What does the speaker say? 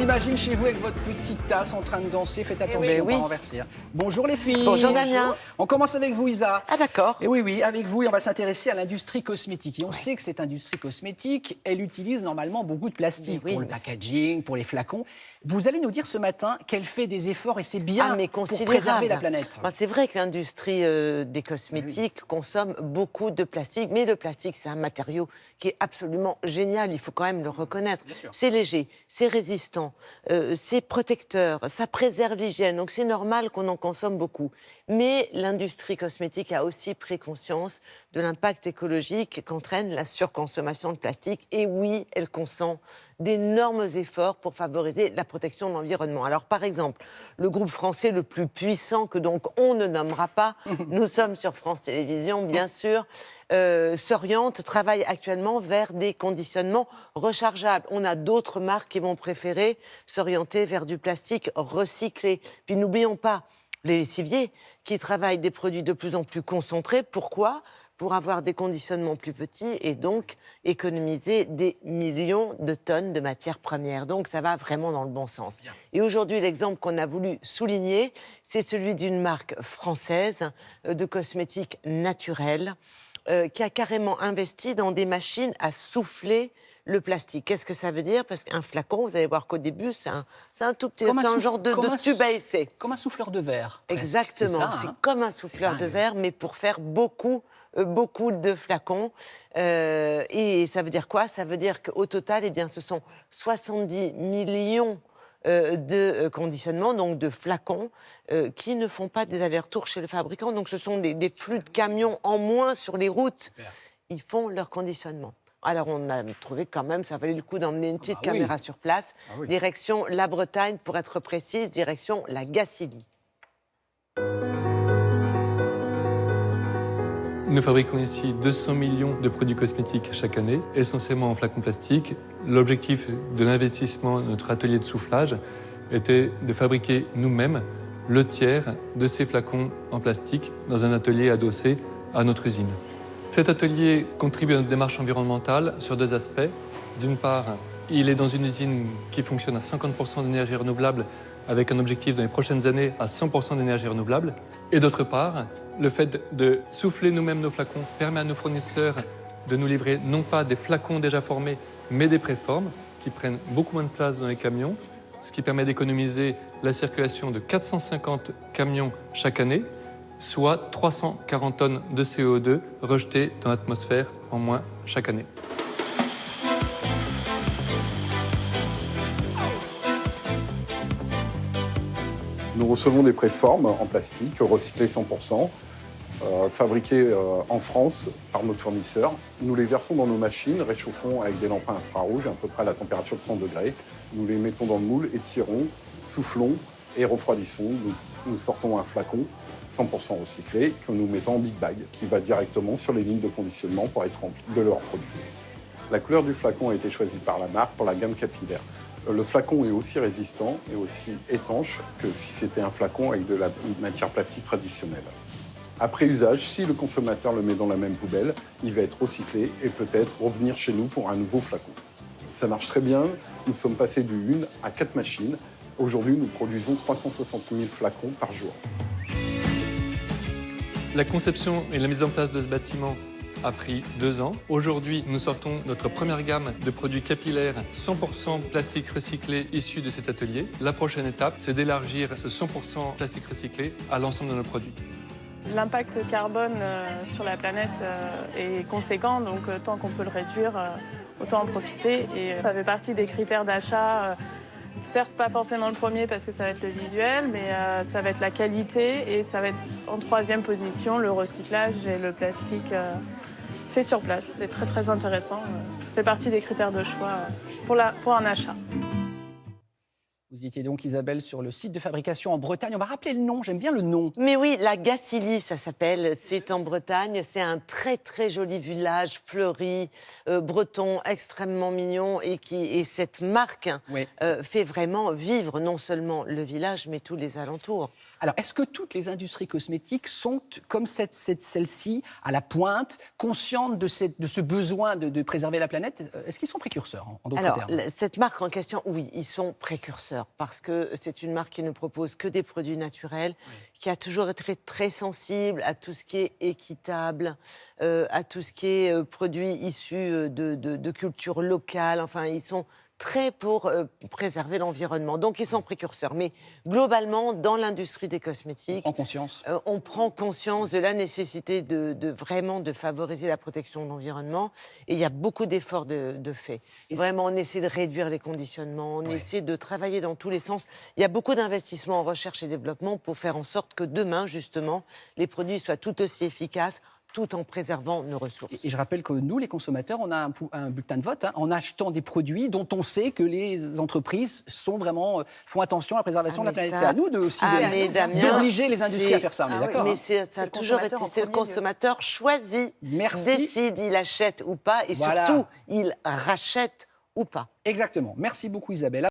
imagine chez vous avec votre petite tasse en train de danser. Faites attention, oui. on va renverser. Bonjour les filles. Bonjour Damien. On commence avec vous Isa. Ah d'accord. Et oui, avec vous, on va s'intéresser à l'industrie cosmétique. Et on sait que cette industrie cosmétique, elle utilise normalement beaucoup de plastique pour le packaging, pour les flacons. Vous allez nous dire ce matin qu'elle fait des efforts et c'est bien pour préserver la planète. C'est vrai que l'industrie des cosmétiques consomme beaucoup de plastique, mais le plastique, c'est un matériau qui est absolument génial, il faut quand même le reconnaître. C'est léger, c'est résistant, c'est protecteur, ça préserve l'hygiène, donc c'est normal qu'on en consomme beaucoup. Mais l'industrie cosmétique a aussi pris conscience de l'impact écologique qu'entraîne la surconsommation de plastique. Et oui, elle consent d'énormes efforts pour favoriser la protection de l'environnement. Alors, par exemple, le groupe français le plus puissant, que donc on ne nommera pas, nous sommes sur France Télévisions, bien sûr, s'oriente, travaille actuellement vers des conditionnements rechargeables. On a d'autres marques qui vont préférer s'orienter vers du plastique recyclé. Puis n'oublions pas les lessiviers qui travaillent des produits de plus en plus concentrés. Pourquoi ? Pour avoir des conditionnements plus petits et donc économiser des millions de tonnes de matières premières. Donc ça va vraiment dans le bon sens. Bien. Et aujourd'hui, l'exemple qu'on a voulu souligner, c'est celui d'une marque française de cosmétiques naturels qui a carrément investi dans des machines à souffler le plastique. Qu'est-ce que ça veut dire ? Parce qu'un flacon, vous allez voir qu'au début, c'est un tout petit un genre de tube à essai. Comme un souffleur de verre. Exactement, c'est comme un souffleur de verre, mais pour faire beaucoup de flacons. Et ça veut dire quoi ? Ça veut dire qu'au total, ce sont 70 millions de conditionnements, donc de flacons, qui ne font pas des allers-retours chez le fabricant. Donc ce sont des flux de camions en moins sur les routes. Super. Ils font leur conditionnement. Alors on a trouvé quand même, ça valait le coup d'emmener une petite caméra sur place. Direction la Bretagne, pour être précise, direction la Gacilly. Nous fabriquons ici 200 millions de produits cosmétiques chaque année, essentiellement en flacons plastiques. L'objectif de l'investissement de notre atelier de soufflage était de fabriquer nous-mêmes le tiers de ces flacons en plastique dans un atelier adossé à notre usine. Cet atelier contribue à notre démarche environnementale sur deux aspects. D'une part, il est dans une usine qui fonctionne à 50% d'énergie renouvelable avec un objectif dans les prochaines années à 100% d'énergie renouvelable. Et d'autre part, le fait de souffler nous-mêmes nos flacons permet à nos fournisseurs de nous livrer non pas des flacons déjà formés, mais des préformes qui prennent beaucoup moins de place dans les camions, ce qui permet d'économiser la circulation de 450 camions chaque année, soit 340 tonnes de CO2 rejetées dans l'atmosphère en moins chaque année. Nous recevons des préformes en plastique recyclées 100%, fabriquées en France par notre fournisseur. Nous les versons dans nos machines, réchauffons avec des lampes infrarouges à peu près à la température de 100 degrés. Nous les mettons dans le moule, étirons, soufflons et refroidissons. Nous sortons un flacon 100% recyclé que nous mettons en big bag qui va directement sur les lignes de conditionnement pour être rempli de leurs produits. La couleur du flacon a été choisie par la marque pour la gamme capillaire. Le flacon est aussi résistant et aussi étanche que si c'était un flacon avec de la matière plastique traditionnelle. Après usage, si le consommateur le met dans la même poubelle, il va être recyclé et peut-être revenir chez nous pour un nouveau flacon. Ça marche très bien. Nous sommes passés de 1 à 4 machines. Aujourd'hui, nous produisons 360 000 flacons par jour. La conception et la mise en place de ce bâtiment a pris 2 ans. Aujourd'hui, nous sortons notre première gamme de produits capillaires 100% plastique recyclé issus de cet atelier. La prochaine étape, c'est d'élargir ce 100% plastique recyclé à l'ensemble de nos produits. L'impact carbone sur la planète est conséquent, donc tant qu'on peut le réduire, autant en profiter. Et ça fait partie des critères d'achat. Certes, pas forcément le premier parce que ça va être le visuel, mais ça va être la qualité et ça va être en 3e position le recyclage et le plastique fait sur place. C'est très très intéressant. Ça fait partie des critères de choix pour un achat. Vous étiez donc, Isabelle, sur le site de fabrication en Bretagne. On va rappeler le nom, j'aime bien le nom. Mais oui, la Gacilly, ça s'appelle. C'est en Bretagne. C'est un très, très joli village fleuri, breton, extrêmement mignon. Et cette marque fait vraiment vivre non seulement le village, mais tous les alentours. Alors, est-ce que toutes les industries cosmétiques sont, comme celle-ci, à la pointe, conscientes de ce besoin de préserver la planète? Est-ce qu'ils sont précurseurs, en d'autres termes? Cette marque en question, oui, ils sont précurseurs, parce que c'est une marque qui ne propose que des produits naturels, qui a toujours été très sensible à tout ce qui est équitable, à tout ce qui est produits issus de cultures locales. Enfin, ils sont très pour préserver l'environnement. Donc, ils sont précurseurs. Mais globalement, dans l'industrie des cosmétiques, on prend conscience de la nécessité vraiment de favoriser la protection de l'environnement. Et il y a beaucoup d'efforts de fait. Vraiment, on essaie de réduire les conditionnements, on essaie de travailler dans tous les sens. Il y a beaucoup d'investissements en recherche et développement pour faire en sorte que demain, justement, les produits soient tout aussi efficaces, tout en préservant nos ressources. Et je rappelle que nous, les consommateurs, on a un bulletin de vote en achetant des produits dont on sait que les entreprises font attention à la préservation de la planète. C'est à nous d'obliger les industries à faire ça, on est d'accord. Mais ça a toujours été, c'est le consommateur choisit, décide, il achète ou pas, et surtout, il rachète ou pas. Exactement. Merci beaucoup, Isabelle.